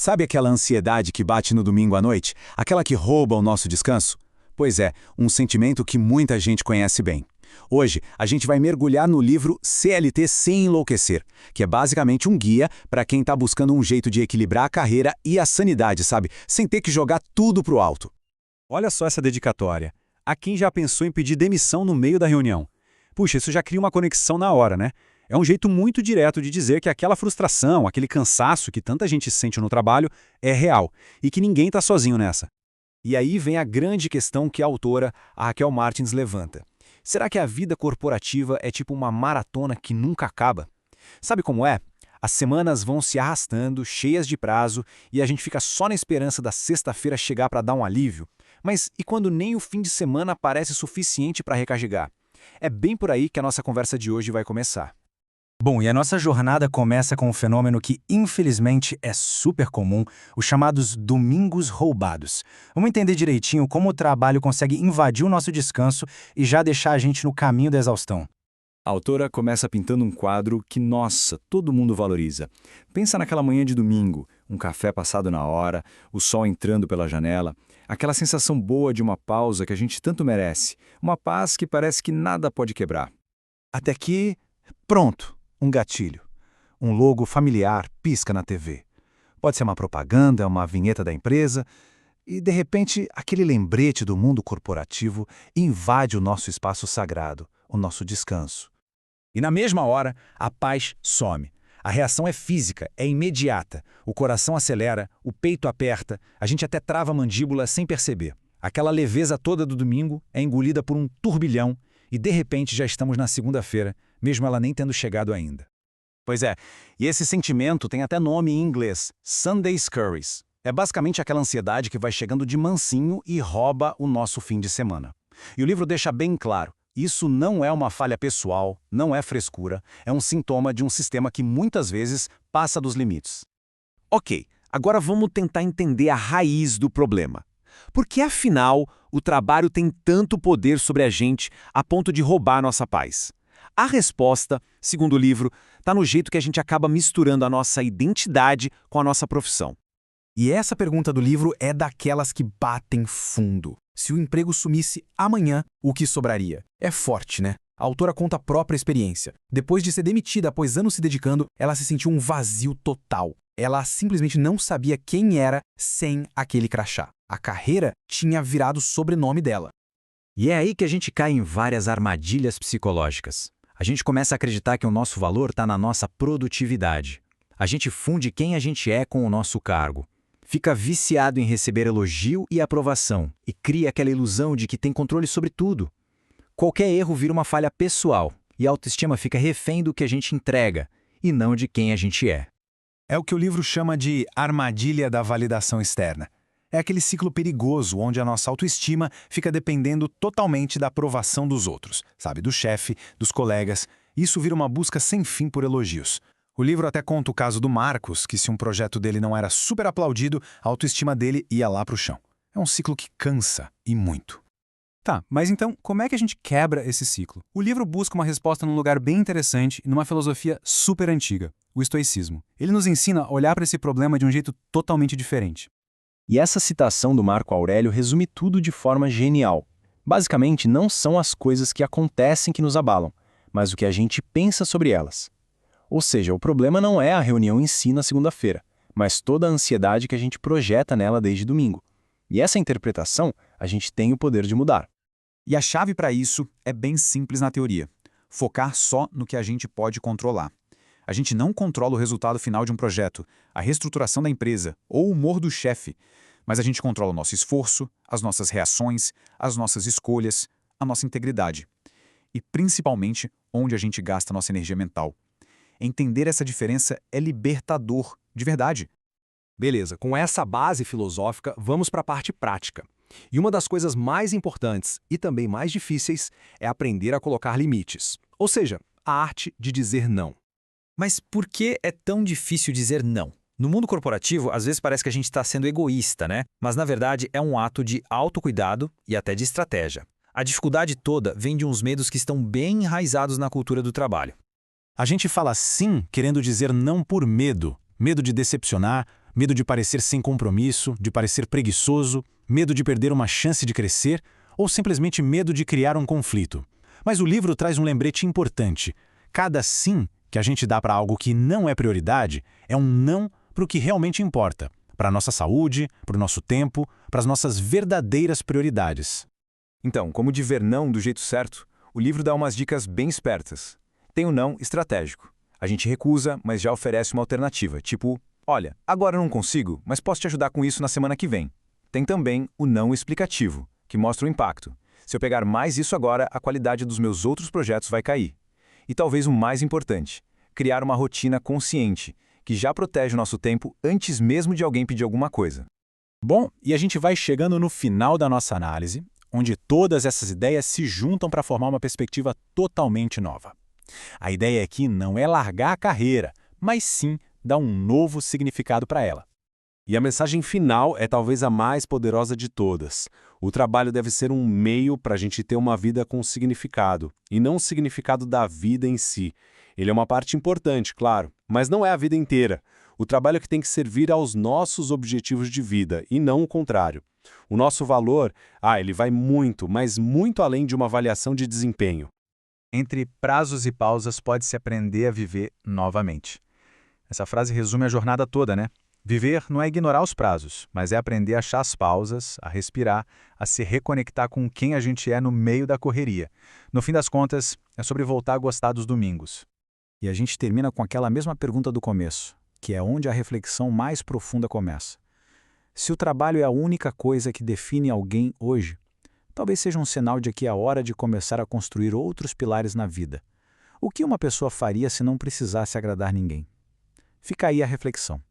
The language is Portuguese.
Sabe aquela ansiedade que bate no domingo à noite? Aquela que rouba o nosso descanso? Pois é, um sentimento que muita gente conhece bem. Hoje, a gente vai mergulhar no livro CLT Sem Enlouquecer, que é basicamente um guia para quem está buscando um jeito de equilibrar a carreira e a sanidade, sabe? Sem ter que jogar tudo pro alto. Olha só essa dedicatória. Há quem já pensou em pedir demissão no meio da reunião. Puxa, isso já cria uma conexão na hora, né? É um jeito muito direto de dizer que aquela frustração, aquele cansaço que tanta gente sente no trabalho é real e que ninguém está sozinho nessa. E aí vem a grande questão que a autora, a Raquel Martins, levanta. Será que a vida corporativa é tipo uma maratona que nunca acaba? Sabe como é? As semanas vão se arrastando, cheias de prazo, e a gente fica só na esperança da sexta-feira chegar para dar um alívio. Mas e quando nem o fim de semana parece suficiente para recarregar? É bem por aí que a nossa conversa de hoje vai começar. Bom, e a nossa jornada começa com um fenômeno que, infelizmente, é super comum, os chamados domingos roubados. Vamos entender direitinho como o trabalho consegue invadir o nosso descanso e já deixar a gente no caminho da exaustão. A autora começa pintando um quadro que, nossa, todo mundo valoriza. Pensa naquela manhã de domingo, um café passado na hora, o sol entrando pela janela, aquela sensação boa de uma pausa que a gente tanto merece, uma paz que parece que nada pode quebrar. Até que, pronto, um gatilho. Um logo familiar pisca na TV. Pode ser uma propaganda, uma vinheta da empresa, e de repente aquele lembrete do mundo corporativo invade o nosso espaço sagrado, o nosso descanso. E na mesma hora, a paz some. A reação é física, é imediata. O coração acelera, o peito aperta, a gente até trava a mandíbula sem perceber. Aquela leveza toda do domingo é engolida por um turbilhão e de repente já estamos na segunda-feira, mesmo ela nem tendo chegado ainda. Pois é, e esse sentimento tem até nome em inglês, Sunday Scaries. É basicamente aquela ansiedade que vai chegando de mansinho e rouba o nosso fim de semana. E o livro deixa bem claro, isso não é uma falha pessoal, não é frescura, é um sintoma de um sistema que muitas vezes passa dos limites. Ok, agora vamos tentar entender a raiz do problema. Por que, afinal, o trabalho tem tanto poder sobre a gente a ponto de roubar nossa paz? A resposta, segundo o livro, está no jeito que a gente acaba misturando a nossa identidade com a nossa profissão. E essa pergunta do livro é daquelas que batem fundo. Se o emprego sumisse amanhã, o que sobraria? É forte, né? A autora conta a própria experiência. Depois de ser demitida após anos se dedicando, ela se sentiu um vazio total. Ela simplesmente não sabia quem era sem aquele crachá. A carreira tinha virado o sobrenome dela. E é aí que a gente cai em várias armadilhas psicológicas. A gente começa a acreditar que o nosso valor está na nossa produtividade. A gente funde quem a gente é com o nosso cargo. Fica viciado em receber elogio e aprovação e cria aquela ilusão de que tem controle sobre tudo. Qualquer erro vira uma falha pessoal e a autoestima fica refém do que a gente entrega e não de quem a gente é. É o que o livro chama de armadilha da validação externa. É aquele ciclo perigoso onde a nossa autoestima fica dependendo totalmente da aprovação dos outros, sabe, do chefe, dos colegas. Isso vira uma busca sem fim por elogios. O livro até conta o caso do Marcos, que se um projeto dele não era super aplaudido, a autoestima dele ia lá pro chão. É um ciclo que cansa, e muito. Tá, mas então, como é que a gente quebra esse ciclo? O livro busca uma resposta num lugar bem interessante e numa filosofia super antiga, o estoicismo. Ele nos ensina a olhar para esse problema de um jeito totalmente diferente. E essa citação do Marco Aurélio resume tudo de forma genial. Basicamente, não são as coisas que acontecem que nos abalam, mas o que a gente pensa sobre elas. Ou seja, o problema não é a reunião em si na segunda-feira, mas toda a ansiedade que a gente projeta nela desde domingo. E essa interpretação, a gente tem o poder de mudar. E a chave para isso é bem simples na teoria. Focar só no que a gente pode controlar. A gente não controla o resultado final de um projeto, a reestruturação da empresa ou o humor do chefe, mas a gente controla o nosso esforço, as nossas reações, as nossas escolhas, a nossa integridade. E principalmente onde a gente gasta a nossa energia mental. Entender essa diferença é libertador, de verdade. Beleza, com essa base filosófica, vamos para a parte prática. E uma das coisas mais importantes e também mais difíceis é aprender a colocar limites. Ou seja, a arte de dizer não. Mas por que é tão difícil dizer não? No mundo corporativo, às vezes parece que a gente está sendo egoísta, né? Mas na verdade é um ato de autocuidado e até de estratégia. A dificuldade toda vem de uns medos que estão bem enraizados na cultura do trabalho. A gente fala sim querendo dizer não por medo. Medo de decepcionar, Medo de parecer sem compromisso, de parecer preguiçoso, medo de perder uma chance de crescer ou simplesmente medo de criar um conflito. Mas o livro traz um lembrete importante. Cada sim que a gente dá para algo que não é prioridade é um não para o que realmente importa, para a nossa saúde, para o nosso tempo, para as nossas verdadeiras prioridades. Então, como dizer não do jeito certo, o livro dá umas dicas bem espertas. Tem o não estratégico. A gente recusa, mas já oferece uma alternativa, tipo, olha, agora eu não consigo, mas posso te ajudar com isso na semana que vem. Tem também o não explicativo, que mostra o impacto. Se eu pegar mais isso agora, a qualidade dos meus outros projetos vai cair. E talvez o mais importante, criar uma rotina consciente, que já protege o nosso tempo antes mesmo de alguém pedir alguma coisa. Bom, e a gente vai chegando no final da nossa análise, onde todas essas ideias se juntam para formar uma perspectiva totalmente nova. A ideia aqui não é largar a carreira, mas sim dar um novo significado para ela. E a mensagem final é talvez a mais poderosa de todas. O trabalho deve ser um meio para a gente ter uma vida com significado, e não o significado da vida em si. Ele é uma parte importante, claro, mas não é a vida inteira. O trabalho é que tem que servir aos nossos objetivos de vida, e não o contrário. O nosso valor, ele vai muito, mas muito além de uma avaliação de desempenho. Entre prazos e pausas pode-se aprender a viver novamente. Essa frase resume a jornada toda, né? Viver não é ignorar os prazos, mas é aprender a achar as pausas, a respirar, a se reconectar com quem a gente é no meio da correria. No fim das contas, é sobre voltar a gostar dos domingos. E a gente termina com aquela mesma pergunta do começo, que é onde a reflexão mais profunda começa. Se o trabalho é a única coisa que define alguém hoje, talvez seja um sinal de que é a hora de começar a construir outros pilares na vida. O que uma pessoa faria se não precisasse agradar ninguém? Fica aí a reflexão.